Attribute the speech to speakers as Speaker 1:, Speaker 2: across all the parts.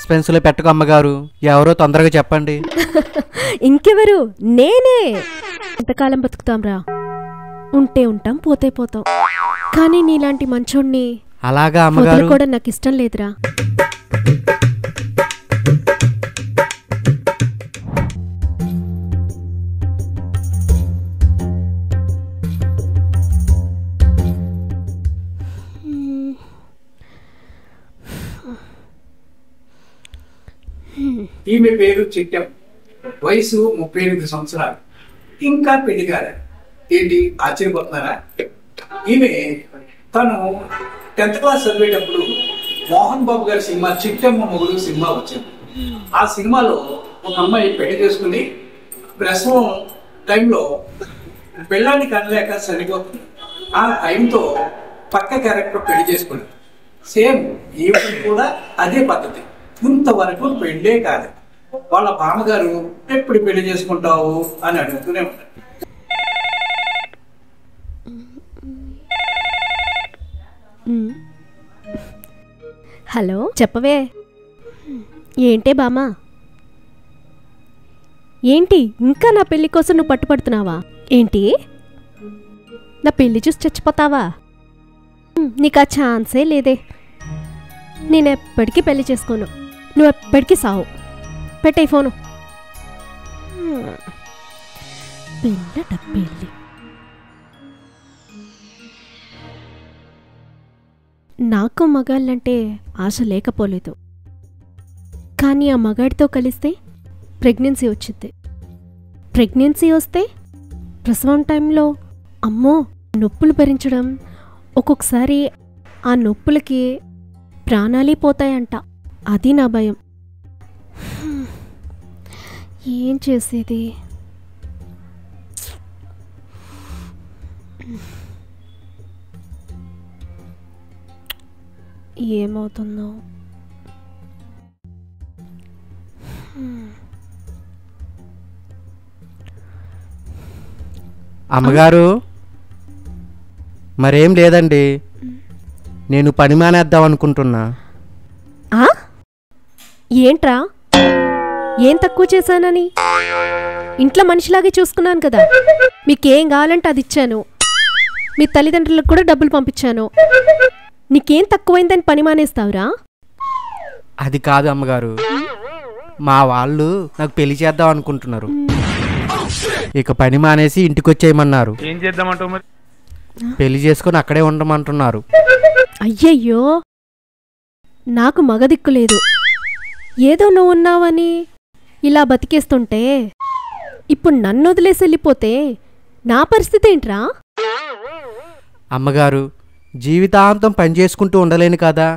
Speaker 1: సస్పెన్స్లో పెట్టకు అమ్మగారు, ఎవరో తొందరగా చెప్పండి.
Speaker 2: ఇంకెవరు? నేనే. ఎంతకాలం బతుకుతాంరా? ఉంటే ఉంటాం, పోతే పోతాం. కానీ నీలాంటి మంచోడిని
Speaker 1: అలాగా అమ్మగారు
Speaker 2: కూడా నాకు ఇష్టం లేదురా.
Speaker 3: ఈమె పేరు చిట్టం, వయసు 38 సంవత్సరాలు, ఇంకా పెళ్లి కాలేదు. ఏంటి ఆశ్చర్యపోతున్నారా? ఈమె తను 10th క్లాస్ చదివేటప్పుడు మోహన్ బాబు గారి సినిమా చిట్టమ్మ మొగుడు సినిమా వచ్చింది. ఆ సినిమాలో ఒక అమ్మాయి పెళ్లి చేసుకుని ప్రసవం టైంలో పెళ్ళాన్ని కనలేక సరిపోతుంది. ఆ టైంతో పక్క క్యారెక్టర్ పెళ్లి చేసుకుని సేమ్ ఈవిడ కూడా అదే పద్ధతి. ఇంతవరకు పెళ్ళే కాదు. వాళ్ళ బామ్మగారు ఎప్పుడు పెళ్లి చేసుకుంటావు అని అడుగుతూనే ఉంటారు.
Speaker 2: హలో, చెప్పవే. ఏంటే బామా? ఏంటి ఇంకా నా పెళ్లి కోసం నువ్వు పట్టుపడుతున్నావా ఏంటి? నా పెళ్లి చూసి చచ్చిపోతావా? నీకు ఆ ఛాన్సే లేదే. నేనెప్పటికీ పెళ్లి చేసుకోను, నువ్వెప్పటికీ సావు. పెట్టే ఫోను. పెళ్ళట పెళ్ళి. నాకు మగాళ్ళంటే ఆశ లేకపోలేదు, కానీ ఆ మగాడితో కలిస్తే ప్రెగ్నెన్సీ వచ్చింది. ప్రెగ్నెన్సీ వస్తే ప్రసవం టైంలో అమ్మో నొప్పులు భరించడం, ఒక్కొక్కసారి ఆ నొప్పులకి ప్రాణాలే పోతాయంట. అది నా భయం. ఏం చేసేది? ఏమవుతుందో?
Speaker 1: అమ్మగారు, మరేం లేదండి, నేను పని మానేద్దాం అనుకుంటున్నా.
Speaker 2: ఏంట్రా? ఏం తక్కువ చేశానని? ఇంట్లో మనిషిలాగే చూసుకున్నాను కదా. మీకేం కావాలంటే అది ఇచ్చాను, మీ తల్లిదండ్రులకు కూడా డబ్బులు పంపించాను. నీకేం తక్కువైందని పని మానేస్తావురా?
Speaker 1: అది కాదు అమ్మగారు, మా వాళ్ళు నాకు పెళ్లి చేద్దాం అనుకుంటున్నారు. ఇక పని మానేసి ఇంటికి వచ్చేయమన్నారు.
Speaker 4: ఏం చేద్దామంటావు మరి?
Speaker 1: పెళ్లి చేసుకుని అక్కడే ఉండమంటున్నారు.
Speaker 2: అయ్యయ్యో, నాకు మగదిక్కు లేదు. ఏదో నువ్వు ఉన్నావని ఇలా బతికేస్తుంటే ఇప్పుడు నన్ను వదిలేసి వెళ్ళిపోతే నా పరిస్థితి ఏంట్రా?
Speaker 1: అమ్మగారు, జీవితాంతం పని చేసుకుంటూ ఉండలేను కదా.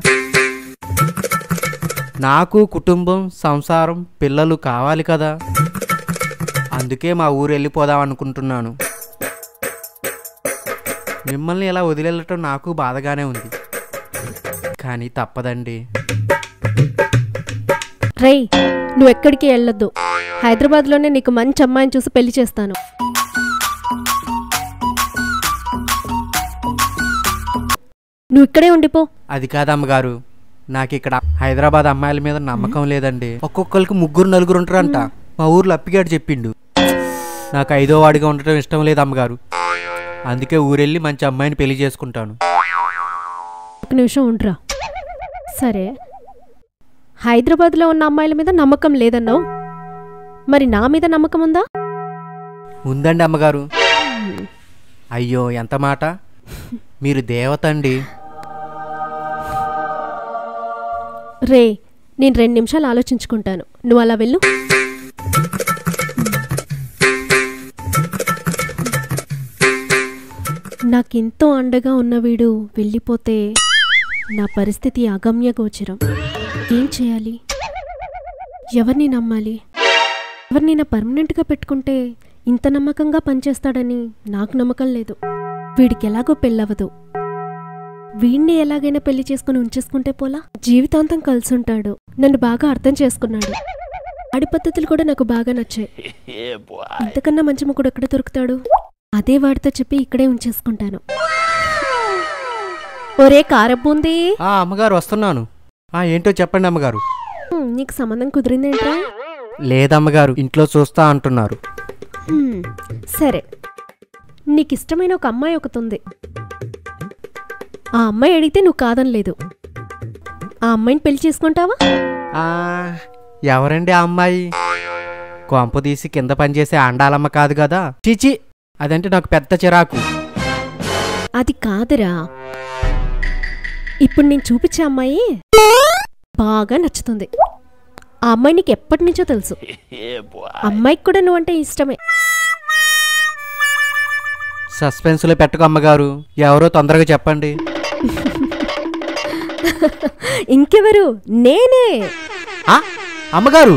Speaker 1: నాకు కుటుంబం, సంసారం, పిల్లలు కావాలి కదా. అందుకే మా ఊరు వెళ్ళిపోదాం అనుకుంటున్నాను. మిమ్మల్ని ఇలా వదిలేయటం నాకు బాధగానే ఉంది, కానీ తప్పదండి.
Speaker 2: రేయ్, నువ్వెక్కడికి వెళ్ళొద్దు. హైదరాబాద్లోనే నీకు మంచి అమ్మాయిని చూసి పెళ్లి చేస్తాను. నువ్వు ఇక్కడే ఉండిపో.
Speaker 1: అది కాదమ్మగారు, నాకు ఇక్కడ హైదరాబాద్ అమ్మాయిల మీద నమ్మకం లేదండి. ఒక్కొక్కరికి 3-4 ఉంటారంట. మా ఊర్లో అప్పిగాడు చెప్పిండు. నాకు 5వ వాడిగా ఉండటం ఇష్టం లేదు అమ్మగారు. అందుకే ఊరెళ్ళి మంచి అమ్మాయిని పెళ్లి చేసుకుంటాను.
Speaker 2: ఒక నిమిషం ఉండరా. సరే, హైదరాబాద్లో ఉన్న అమ్మాయిల మీద నమ్మకం లేదన్నావు, మరి నా మీద నమ్మకం ఉందా?
Speaker 1: ఉందండి అమ్మగారు. అయ్యో ఎంత మాట, మీరు దేవత అండి.
Speaker 2: రే, నేను 2 నిమిషాలు ఆలోచించుకుంటాను, నువ్వు అలా వెళ్ళు. నాకెంతో అండగా ఉన్న వీడు వెళ్ళిపోతే నా పరిస్థితి అగమ్యగోచరం. ఏం చేయాలి? ఎవరిని నమ్మాలి? ఎవరినైనా పర్మనెంట్గా పెట్టుకుంటే ఇంత నమ్మకంగా పనిచేస్తాడని నాకు నమ్మకం లేదు. వీడికి ఎలాగో పెళ్ళవదు. వీణ్ణి ఎలాగైనా పెళ్లి చేసుకుని ఉంచేసుకుంటే పోలా. జీవితాంతం కలిసుంటాడు, నన్ను బాగా అర్థం చేసుకున్నాడు. ఆడి పద్ధతులు కూడా నాకు బాగా నచ్చాయి. ఇంతకన్నా మంచి ముగ్గుడు ఎక్కడ దొరుకుతాడు? అదే వాడితో చెప్పి ఇక్కడే ఉంచేసుకుంటాను. ఒరే కారబ్బుంది.
Speaker 1: అమ్మగారు వస్తున్నాను. ఏంటో చెప్పండి అమ్మగారు.
Speaker 2: నీకు సంబంధం కుదిరిందేంట్రా?
Speaker 1: లేదమ్మగారు, ఇంట్లో చూస్తా అంటున్నారు.
Speaker 2: సరే, నీకు ఇష్టమైన ఒక అమ్మాయి ఒకతుంది. ఆ అమ్మాయి అడిగితే నువ్వు కాదనలేదు. ఆ అమ్మాయిని పెళ్లి చేసుకుంటావా?
Speaker 1: ఆ, ఎవరండి ఆ అమ్మాయి? కొంప తీసి కింద పనిచేసే ఆండాలమ్మ కాదు కదా? చీచి, అదంటే నాకు పెద్ద చిరాకు.
Speaker 2: అది కాదురా, ఇప్పుడు నేను చూపించే అమ్మాయి బాగా నచ్చుతుంది. ఆ అమ్మాయి నీకు ఎప్పటి నుంచో తెలుసు. అమ్మాయికి కూడా నువ్వంటే ఇష్టమే.
Speaker 1: సస్పెన్స్లో పెట్టకు అమ్మగారు, ఎవరో తొందరగా చెప్పండి.
Speaker 2: ఇంకెవరు? నేనే.
Speaker 1: అమ్మగారు,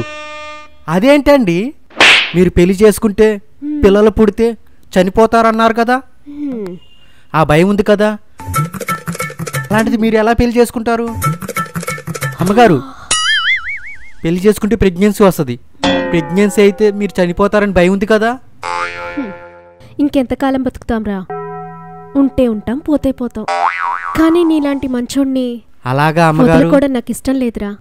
Speaker 1: అదేంటండి? మీరు పెళ్లి చేసుకుంటే పిల్లలు పుడితే చనిపోతారన్నారు కదా, ఆ భయం ఉంది కదా, అలాంటిది మీరు ఎలా పెళ్లి చేసుకుంటారు? అమ్మగారు, పెళ్లి చేసుకుంటే ప్రెగ్నెన్సీ వస్తుంది. ప్రెగ్నెన్సీ అయితే మీరు చనిపోతారని భయం ఉంది కదా.
Speaker 2: ఇంకెంతకాలం బతుకుతాంరా? ఉంటే ఉంటాం, పోతే పోతాం. కానీ నీలాంటి మంచోణ్ణి
Speaker 1: అలాగా అమ్మగారు
Speaker 2: కూడా నాకు ఇష్టం లేదురా.